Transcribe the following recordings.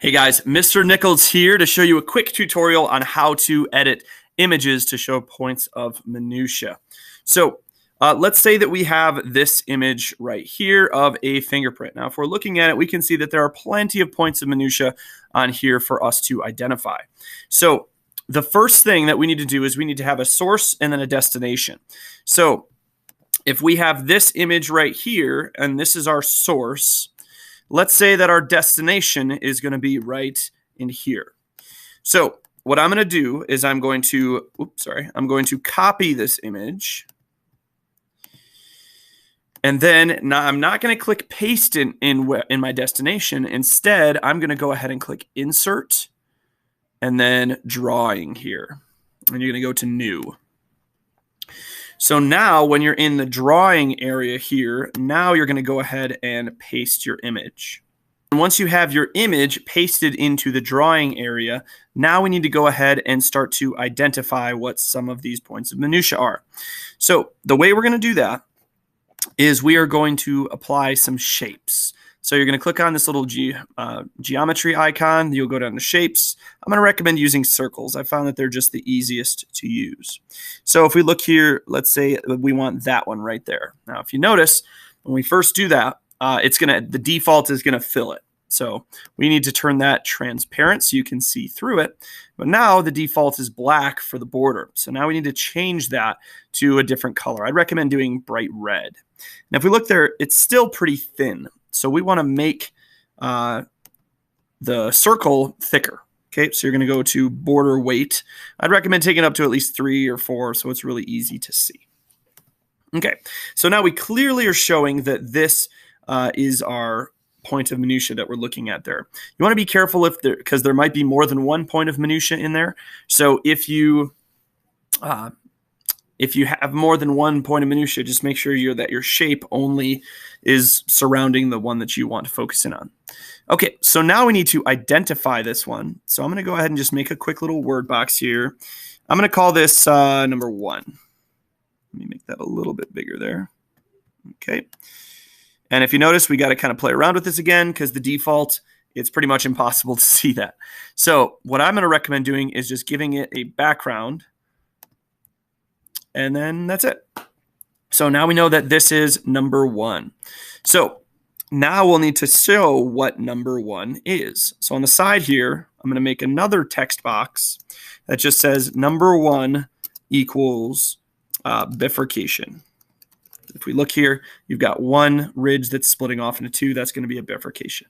Hey guys, Mr. Nichols here to show you a quick tutorial on how to edit images to show points of minutia. So let's say that we have this image right here of a fingerprint. Now, if we're looking at it, we can see that there are plenty of points of minutia on here for us to identify. So the first thing that we need to do is we need to have a source and then a destination. So if we have this image right here, and this is our source, let's say that our destination is going to be right in here. So what I'm going to do is I'm going to copy this image. And then now I'm not going to click paste in my destination. Instead, I'm going to go ahead and click insert and then drawing here. And you're going to go to new. So now when you're in the drawing area here, now you're going to go ahead and paste your image. And once you have your image pasted into the drawing area, now we need to go ahead and start to identify what some of these points of minutia are. So the way we're going to do that is we are going to apply some shapes. So you're going to click on this little geometry icon. You'll go down to shapes. I'm going to recommend using circles. I found that they're just the easiest to use. So if we look here, let's say we want that one right there. Now, if you notice, when we first do that, the default is going to fill it. So we need to turn that transparent so you can see through it. But now the default is black for the border. So now we need to change that to a different color. I'd recommend doing bright red. Now, if we look there, it's still pretty thin. So we want to make the circle thicker. Okay, so you're going to go to border weight. I'd recommend taking it up to at least 3 or 4 so it's really easy to see. Okay, so now we clearly are showing that this is our point of minutia that we're looking at there. You want to be careful because there might be more than one point of minutia in there. So if you have more than one point of minutia, just make sure that your shape only is surrounding the one that you want to focus in on. Okay, so now we need to identify this one. So I'm going to go ahead and just make a quick little word box here. I'm going to call this number 1. Let me make that a little bit bigger there. Okay. And if you notice, we got to kind of play around with this again because the default, it's pretty much impossible to see that. So what I'm going to recommend doing is just giving it a background. And then that's it. So now we know that this is number 1. So now we'll need to show what number 1 is. So on the side here, I'm going to make another text box that just says number 1 equals bifurcation. If we look here, you've got one ridge that's splitting off into 2. That's going to be a bifurcation.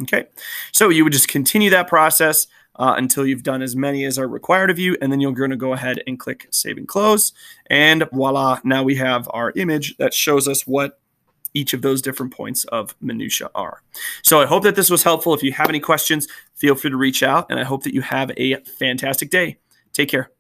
Okay, so you would just continue that process until you've done as many as are required of you, and then you're going to go ahead and click Save and Close, and voila, now we have our image that shows us what each of those different points of minutia are. So I hope that this was helpful. If you have any questions, feel free to reach out, and I hope that you have a fantastic day. Take care.